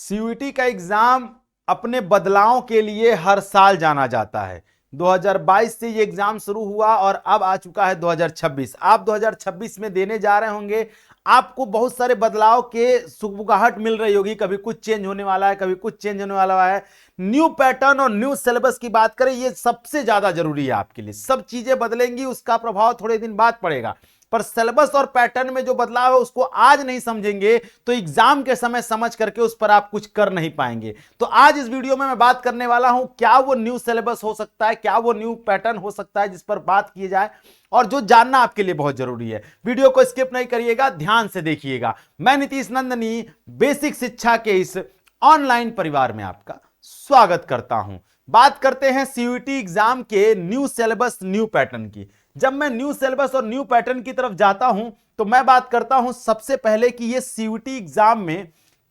CUET का exam अपने बदलाव के लिए हर साल जाना जाता है। 2022 से ये एग्जाम शुरू हुआ और अब आ चुका है 2026। आप 2026 में देने जा रहे होंगे, आपको बहुत सारे बदलाव के सुगबुगाहट मिल रही होगी। कभी कुछ चेंज होने वाला है, कभी कुछ चेंज होने वाला है। न्यू पैटर्न और न्यू सिलेबस की बात करें, ये सबसे ज्यादा जरूरी है आपके लिए। सब चीजें बदलेंगी, उसका प्रभाव थोड़े दिन बाद पड़ेगा, पर सिलेबस और पैटर्न में जो बदलाव है उसको आज नहीं समझेंगे तो एग्जाम के समय समझ करके उस पर आप कुछ कर नहीं पाएंगे। तो आज इस वीडियो में मैं बात करने वाला हूं, क्या वो न्यू सिलेबस हो सकता है, क्या वो न्यू पैटर्न हो सकता है जिस पर बात की जाए और जो जानना आपके लिए बहुत जरूरी है। वीडियो को स्किप नहीं करिएगा, ध्यान से देखिएगा। मैं नीतीश नंदनी बेसिक शिक्षा के इस ऑनलाइन परिवार में आपका स्वागत करता हूं। बात करते हैं सीयूईटी एग्जाम के न्यू सिलेबस न्यू पैटर्न की। जब मैं न्यू सिलेबस और न्यू पैटर्न की तरफ जाता हूं तो मैं बात करता हूं सबसे पहले कि ये सीयूईटी एग्जाम में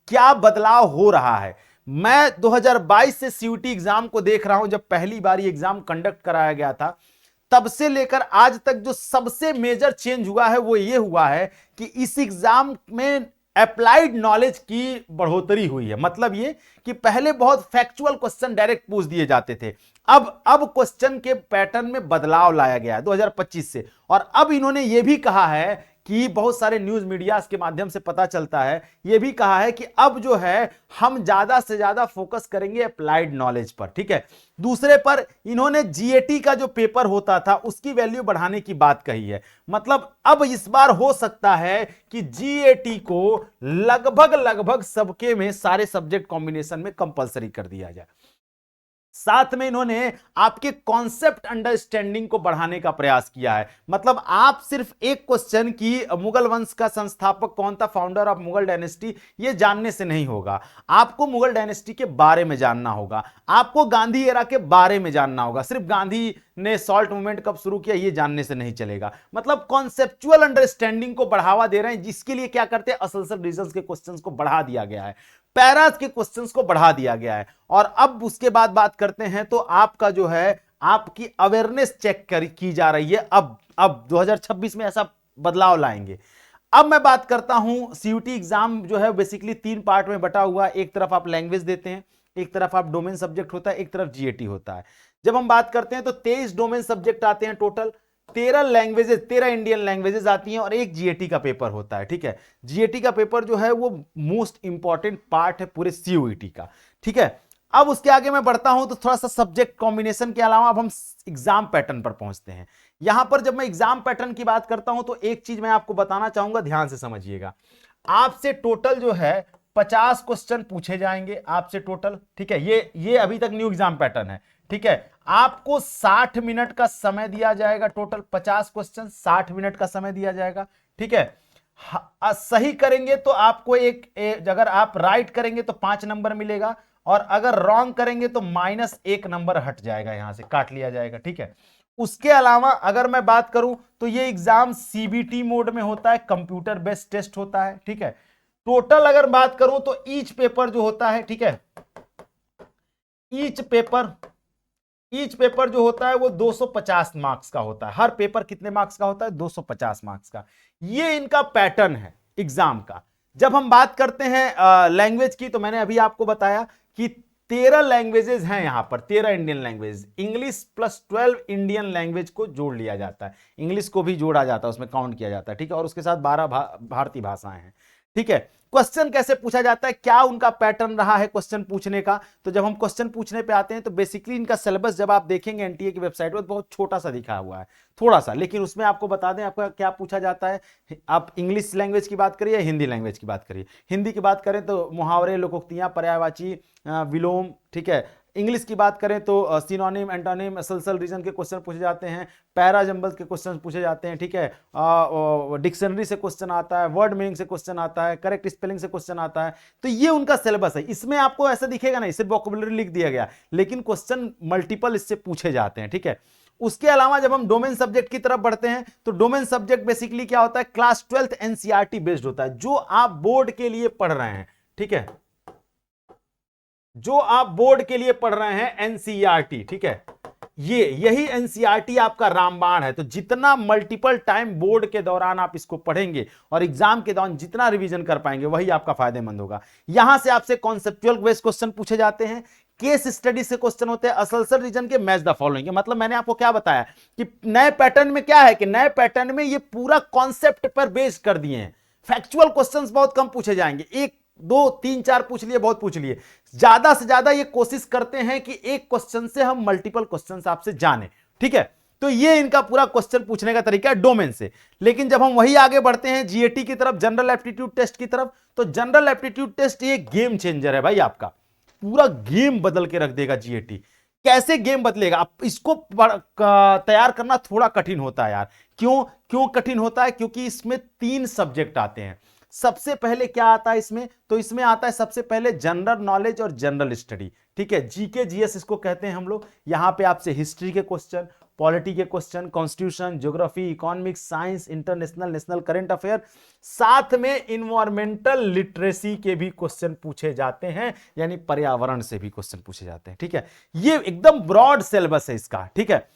क्या बदलाव हो रहा है। मैं 2022 से सीयूईटी एग्जाम को देख रहा हूं। जब पहली बार ये एग्जाम कंडक्ट कराया गया था तब से लेकर आज तक जो सबसे मेजर चेंज हुआ है वो ये हुआ है कि इस एग्जाम में अप्लाइड नॉलेज की बढ़ोतरी हुई है। मतलब ये कि पहले बहुत फैक्चुअल क्वेश्चन डायरेक्ट पूछ दिए जाते थे, अब क्वेश्चन के पैटर्न में बदलाव लाया गया है 2025 से। और अब इन्होंने ये भी कहा है कि बहुत सारे न्यूज मीडियाज के माध्यम से पता चलता है, ये भी कहा है कि अब जो है हम ज्यादा से ज्यादा फोकस करेंगे अप्लाइड नॉलेज पर। ठीक है, दूसरे पर इन्होंने जीएटी का जो पेपर होता था उसकी वैल्यू बढ़ाने की बात कही है। मतलब अब इस बार हो सकता है कि जीएटी को लगभग सबके में सारे सब्जेक्ट कॉम्बिनेशन में कंपलसरी कर दिया जाए। साथ में इन्होंने आपके कॉन्सेप्ट अंडरस्टैंडिंग को बढ़ाने का प्रयास किया है। मतलब आप सिर्फ एक क्वेश्चन की मुगल वंश का संस्थापक कौन था, फाउंडर ऑफ मुगल डायनेस्टी, ये जानने से नहीं होगा। आपको मुगल डायनेस्टी के बारे में जानना होगा, आपको गांधी एरा के बारे में जानना होगा। सिर्फ गांधी ने सॉल्ट मूवमेंट कब शुरू किया ये जानने से नहीं चलेगा। मतलब कॉन्सेप्चुअल अंडरस्टैंडिंग को बढ़ावा दे रहे हैं, जिसके लिए क्या करते हैं, असल रीजंस के क्वेश्चंस को बढ़ा दिया गया है, पैराज के क्वेश्चंस को बढ़ा दिया गया है। और अब उसके बाद बात करते हैं तो आपका जो है आपकी अवेयरनेस चेक की जा रही है। अब 2026 में ऐसा बदलाव लाएंगे। अब मैं बात करता हूं सीयूईटी एग्जाम जो है बेसिकली 3 पार्ट में बटा हुआ है। एक तरफ आप लैंग्वेज देते हैं, एक तरफ आप डोमेन सब्जेक्ट होता है, एक तरफ जीएटी होता है। जब हम बात करते हैं तो 23 डोमेन सब्जेक्ट आते हैं टोटल, 13 इंडियन लैंग्वेजेस आती हैं और एक जीएटी का पेपर होता है। ठीक है, जीएटी का पेपर जो है वो मोस्ट इंपॉर्टेंट पार्ट है पूरे सीयूईटी का। ठीक है, अब उसके आगे मैं बढ़ता हूं तो थोड़ा सा सब्जेक्ट कॉम्बिनेशन के अलावा अब हम एग्जाम पैटर्न पर पहुंचते हैं। यहां पर जब मैं एग्जाम पैटर्न की बात करता हूं तो एक चीज मैं आपको बताना चाहूंगा, ध्यान से समझिएगा। आपसे टोटल जो है 50 क्वेश्चन पूछे जाएंगे आपसे टोटल। ठीक है, ये अभी तक न्यू एग्जाम पैटर्न है। ठीक है, आपको 60 मिनट का समय दिया जाएगा। टोटल 50 क्वेश्चन 60 मिनट का समय दिया जाएगा। ठीक है, सही करेंगे तो आपको अगर आप राइट करेंगे तो 5 नंबर मिलेगा और अगर रॉन्ग करेंगे तो -1 नंबर हट जाएगा, यहां से काट लिया जाएगा। ठीक है, उसके अलावा अगर मैं बात करूं तो ये एग्जाम सीबीटी मोड में होता है, कंप्यूटर बेस्ड टेस्ट होता है। ठीक है, टोटल अगर बात करूं तो ईच पेपर जो होता है, ठीक है, ईच पेपर जो होता है वो 250 मार्क्स का होता है। हर पेपर कितने मार्क्स का होता है, 250 मार्क्स का। ये इनका पैटर्न है एग्जाम का। जब हम बात करते हैं लैंग्वेज की तो मैंने अभी आपको बताया कि 13 लैंग्वेजेस हैं यहां पर, 13 Indian language. English plus 12 Indian language को जोड़ लिया जाता है, इंग्लिश को भी जोड़ा जाता है, उसमें काउंट किया जाता है। ठीक है, और उसके साथ 12 भारतीय भाषाएं हैं। ठीक है, क्वेश्चन कैसे पूछा जाता है, क्या उनका पैटर्न रहा है क्वेश्चन पूछने का, तो जब हम क्वेश्चन पूछने पे आते हैं तो बेसिकली इनका सिलेबस जब आप देखेंगे एनटीए की वेबसाइट पर बहुत छोटा सा दिखा हुआ है, थोड़ा सा, लेकिन उसमें आपको बता दें आपका क्या पूछा जाता है। आप इंग्लिश लैंग्वेज की बात करिए, हिंदी लैंग्वेज की बात करिए। हिंदी की बात करें तो मुहावरे, लोकोक्तियां, पर्यायवाची, विलोम। ठीक है, इंग्लिश की बात करें तो सिनोनिम, एंटोनिम, असल रीजन के क्वेश्चन पूछे जाते हैं, पैरा जंबल के क्वेश्चन पूछे जाते हैं। ठीक है, डिक्शनरी से क्वेश्चन आता है, वर्ड मीनिंग से क्वेश्चन आता है, करेक्ट स्पेलिंग से क्वेश्चन आता है। तो ये उनका सिलेबस है। इसमें आपको ऐसा दिखेगा नहीं सिर्फ वोकैबुलरी लिख दिया गया, लेकिन क्वेश्चन मल्टीपल इससे पूछे जाते हैं। ठीक है, उसके अलावा जब हम डोमेन सब्जेक्ट की तरफ बढ़ते हैं तो डोमेन सब्जेक्ट बेसिकली क्या होता है, क्लास 12th एनसीईआरटी बेस्ड होता है, जो आप बोर्ड के लिए पढ़ रहे हैं। ठीक है, जो आप बोर्ड के लिए पढ़ रहे हैं एनसीईआरटी। ठीक है, यही एनसीईआरटी आपका रामबाण है। तो जितना मल्टीपल टाइम बोर्ड के दौरान आप इसको पढ़ेंगे और एग्जाम के दौरान जितना रिवीजन कर पाएंगे वही आपका फायदेमंद होगा। यहां से आपसे कॉन्सेप्चुअल बेस्ड क्वेश्चन पूछे जाते हैं, केस स्टडी से क्वेश्चन होते हैं, असलसल रीजन के, मैच द फॉलोइंग। मतलब मैंने आपको क्या बताया कि नए पैटर्न में क्या है कि नए पैटर्न में ये पूरा कॉन्सेप्ट पर बेस्ड कर दिए हैं। फैक्चुअल क्वेश्चंस बहुत कम पूछे जाएंगे, 1 2 3 4 पूछ लिए, बहुत पूछ लिए। ज्यादा से ज्यादा ये कोशिश करते हैं कि एक क्वेश्चन से हम मल्टीपल क्वेश्चंस आपसे जाने, ठीक है। तो ये इनका पूरा क्वेश्चन पूछने का तरीका है डोमेन से। लेकिन जब हम वही आगे बढ़ते हैं जीएटी की तरफ, जनरल एप्टीट्यूड टेस्ट की तरफ, तो जनरल एप्टीट्यूड टेस्ट ये गेम चेंजर है भाई, आपका पूरा गेम बदल के रख देगा जीएटी। कैसे गेम बदलेगा, आप इसको तैयार करना थोड़ा कठिन होता है यार। क्यों कठिन होता है? क्योंकि इसमें 3 सब्जेक्ट आते हैं। सबसे पहले क्या आता है इसमें? तो इसमें आता है सबसे पहले जनरल नॉलेज और जनरल स्टडी, ठीक है, जीके जीएस इसको कहते हैं हम लोग। यहां पे आपसे हिस्ट्री के क्वेश्चन, पॉलिटी के question, constitution, geography, economics, science, international, national, current affair, साथ में इन्वायरमेंटल लिटरेसी के भी क्वेश्चन पूछे जाते हैं, यानी पर्यावरण से भी क्वेश्चन पूछे जाते हैं, ठीक है। ये एकदम ब्रॉड सिलेबस है इसका, ठीक है।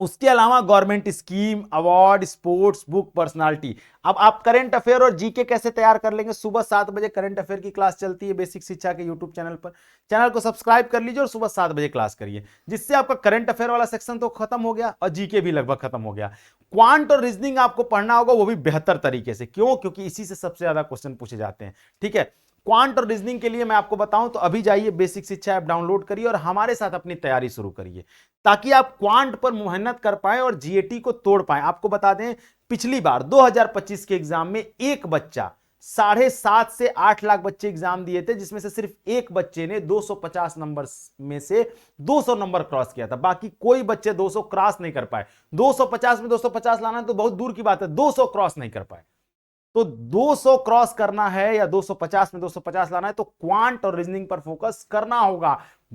उसके अलावा government scheme, award, sports, book, personality. अब आप करंट अफेयर और जीके कैसे तैयार कर लेंगे? सुबह 7 बजे करंट अफेयर की क्लास चलती है बेसिक शिक्षा के यूट्यूब चैनल पर। चैनल को सब्सक्राइब कर लीजिए और सुबह 7 बजे क्लास करिए, जिससे आपका करंट अफेयर वाला सेक्शन तो खत्म हो गया और जीके भी लगभग खत्म हो गया। क्वांट और रीजनिंग आपको पढ़ना होगा, वो भी बेहतर तरीके से। क्यों? क्योंकि इसी से सबसे ज्यादा क्वेश्चन पूछे जाते हैं, ठीक है। क्वांट और रीजनिंग के लिए मैं आपको बताऊं तो अभी जाइए बेसिक शिक्षा ऐप डाउनलोड करिए और हमारे साथ अपनी तैयारी शुरू करिए, ताकि आप क्वांट पर मेहनत कर पाए और जीएटी को तोड़ पाए। आपको बता दें, पिछली बार 2025 के एग्जाम में एक बच्चा 7.5 से 8 लाख बच्चे एग्जाम दिए थे, जिसमें से सिर्फ एक बच्चे ने 250 नंबर में से 200 नंबर क्रॉस किया था। बाकी कोई बच्चे 200 क्रॉस नहीं कर पाए। 250 में 250 लाना तो बहुत दूर की बात है, 200 क्रॉस नहीं कर पाए। तो 200 क्रॉस करना है या 250 में 250 लाना है तो क्वांट और रीजनिंग पर फोकस करना होगा,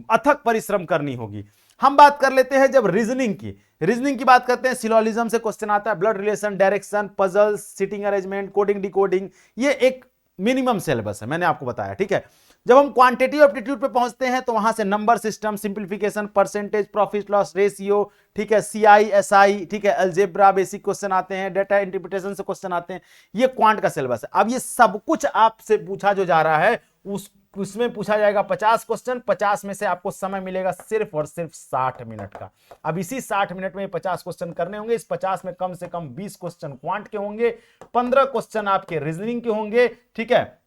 अथक परिश्रम करनी होगी। हम बात कर लेते हैं जब रीजनिंग की बात करते हैं, सिलोजिज्म से क्वेश्चन आता है, blood relation, direction, puzzles, sitting arrangement, coding, decoding, ये एक मिनिमम सिलेबस है, मैंने आपको बताया, ठीक है। जब हम क्वांटिटेटिव एप्टीट्यूड पे पहुंचते हैं तो वहां से number system, simplification, percentage, profit loss ratio, ठीक है, सीआई, एसआई, ठीक है, अलजेब्रा बेसिक क्वेश्चन आते हैं, डेटा इंटरप्रिटेशन से क्वेश्चन आते हैं। ये क्वांट का सिलेबस है। अब ये सब कुछ आपसे पूछा जो जा रहा है उसमें पूछा जाएगा 50 क्वेश्चन। 50 में से आपको समय मिलेगा सिर्फ और सिर्फ 60 मिनट का। अब इसी 60 मिनट में 50 क्वेश्चन करने होंगे। इस 50 में कम से कम 20 क्वेश्चन क्वांट के होंगे, 15 क्वेश्चन आपके रीजनिंग के होंगे, ठीक है।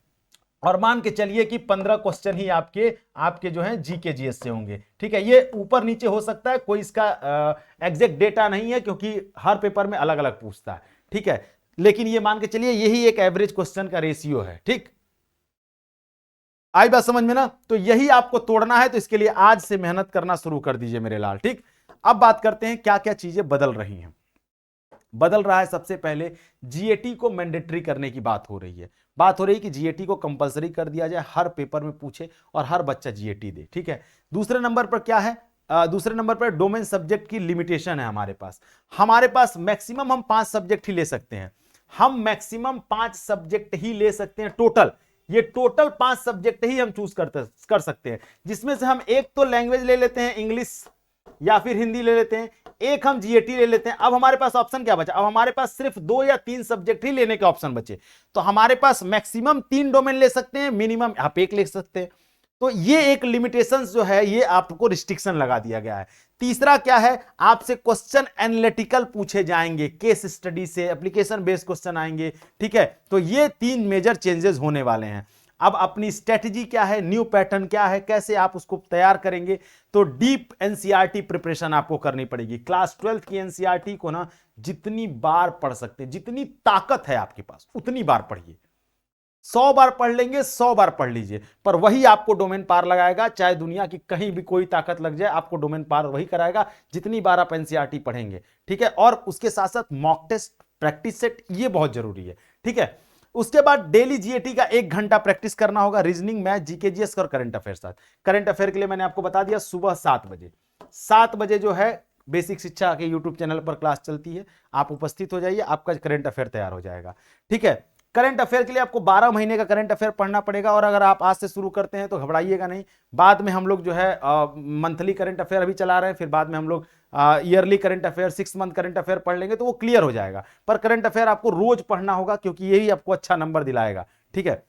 और मान के चलिए कि 15 क्वेश्चन ही आपके जो हैं जीके जीएस से होंगे, ठीक है। ये ऊपर नीचे हो सकता है, कोई इसका एग्जैक्ट डेटा नहीं है, क्योंकि हर पेपर में अलग अलग पूछता है, ठीक है। लेकिन ये मान के चलिए यही एक एवरेज क्वेश्चन का रेशियो है, ठीक। आई बात समझ में ना? तो यही आपको तोड़ना है, तो इसके लिए आज से मेहनत करना शुरू कर दीजिए मेरे लाल, ठीक। अब बात करते हैं क्या क्या चीजें बदल रही हैं। बदल रहा है, सबसे पहले जीएटी को मैंडेटरी करने की बात हो रही है। बात हो रही है कि जीएटी को कंपलसरी कर दिया जाए, हर पेपर में पूछे और हर बच्चा जीएटी दे, ठीक है। दूसरे नंबर पर क्या है? दूसरे नंबर पर डोमेन सब्जेक्ट की लिमिटेशन है हमारे पास मैक्सिमम हम 5 सब्जेक्ट ही ले सकते हैं। हम मैक्सिमम 5 सब्जेक्ट ही ले सकते हैं टोटल। ये टोटल 5 सब्जेक्ट ही हम चूज कर सकते हैं, जिसमें से हम एक तो लैंग्वेज ले लेते हैं, इंग्लिश या फिर हिंदी ले लेते हैं, एक हम जीएटी ले लेते हैं। अब हमारे पास ऑप्शन क्या बचा? अब हमारे पास सिर्फ 2 या 3 सब्जेक्ट ही लेने के ऑप्शन बचे। तो हमारे पास मैक्सिमम 3 डोमेन ले सकते हैं, मिनिमम आप एक ले सकते हैं। तो ये एक लिमिटेशन जो है, ये आपको रिस्ट्रिक्शन लगा दिया गया है। तीसरा क्या है? आपसे क्वेश्चन एनालिटिकल पूछे जाएंगे, केस स्टडी से, एप्लीकेशन बेस्ड क्वेश्चन आएंगे, ठीक है। तो ये 3 मेजर चेंजेस होने वाले हैं। अब अपनी स्ट्रेटजी क्या है, न्यू पैटर्न क्या है, कैसे आप उसको तैयार करेंगे? तो डीप एनसीईआरटी प्रिपरेशन आपको करनी पड़ेगी। क्लास 12 की एनसीईआरटी को ना जितनी बार पढ़ सकते, जितनी ताकत है आपके पास उतनी बार पढ़िए। 100 बार पढ़ लेंगे, 100 बार पढ़ लीजिए, पर वही आपको डोमेन पार लगाएगा। चाहे दुनिया की कहीं भी कोई ताकत लग जाए, आपको डोमेन पार वही कराएगा जितनी बार आप एनसीईआरटी पढ़ेंगे, ठीक है। और उसके साथ साथ मॉक टेस्ट, प्रैक्टिस सेट, ये बहुत जरूरी है, ठीक है। उसके बाद डेली जीएटी का 1 घंटा प्रैक्टिस करना होगा, रीजनिंग, मैथ, जीके जीएस और करंट अफेयर साथ। करंट अफेयर के लिए मैंने आपको बता दिया सुबह 7 बजे जो है बेसिक शिक्षा के यूट्यूब चैनल पर क्लास चलती है, आप उपस्थित हो जाइए, आपका करंट अफेयर तैयार हो जाएगा, ठीक है। करंट अफेयर के लिए आपको 12 महीने का करंट अफेयर पढ़ना पड़ेगा, और अगर आप आज से शुरू करते हैं तो घबराइएगा नहीं। बाद में हम लोग जो है मंथली करंट अफेयर अभी चला रहे हैं, फिर बाद में हम लोग yearly current affair 6 month current affair पढ़ लेंगे तो वो क्लियर हो जाएगा। पर करंट अफेयर आपको रोज पढ़ना होगा, क्योंकि यही आपको अच्छा नंबर दिलाएगा, ठीक है।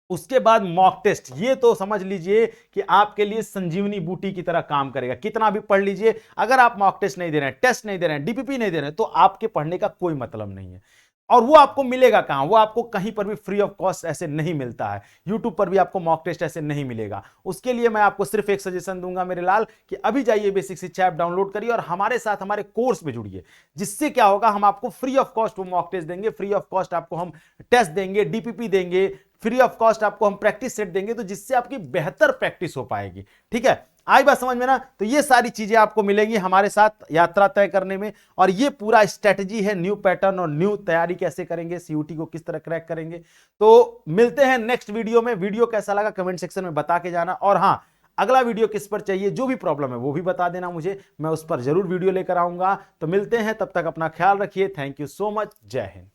उसके बाद मॉक टेस्ट, ये तो समझ लीजिए कि आपके लिए संजीवनी बूटी की तरह काम करेगा। कितना भी पढ़ लीजिए, अगर आप मॉक टेस्ट नहीं दे रहे हैं, टेस्ट नहीं दे रहे हैं, डीपीपी नहीं दे रहे हैं, तो आपके पढ़ने का कोई मतलब नहीं है। और वो आपको मिलेगा कहां? वो आपको कहीं पर भी फ्री ऑफ कॉस्ट ऐसे नहीं मिलता है। यूट्यूब पर भी आपको मॉक टेस्ट ऐसे नहीं मिलेगा। उसके लिए मैं आपको सिर्फ एक सजेशन दूंगा मेरे लाल, कि अभी जाइए बेसिक शिक्षा ऐप डाउनलोड करिए और हमारे साथ हमारे कोर्स में जुड़िए। जिससे क्या होगा, हम आपको फ्री ऑफ कॉस्ट वो मॉक टेस्ट देंगे, फ्री ऑफ कॉस्ट आपको हम टेस्ट देंगे, डीपीपी देंगे, फ्री ऑफ कॉस्ट आपको हम प्रैक्टिस सेट देंगे, तो जिससे आपकी बेहतर प्रैक्टिस हो पाएगी, ठीक है। आई बात समझ में ना? तो ये सारी चीजें आपको मिलेंगी हमारे साथ यात्रा तय करने में, और ये पूरा स्ट्रेटजी है, न्यू पैटर्न और न्यू तैयारी कैसे करेंगे, सीयूटी को किस तरह क्रैक करेंगे। तो मिलते हैं नेक्स्ट वीडियो में। वीडियो कैसा लगा कमेंट सेक्शन में बता के जाना, और हाँ, अगला वीडियो किस पर चाहिए, जो भी प्रॉब्लम है वो भी बता देना मुझे, मैं उस पर जरूर वीडियो लेकर आऊंगा। तो मिलते हैं, तब तक अपना ख्याल रखिए। Thank you so much. जय हिंद।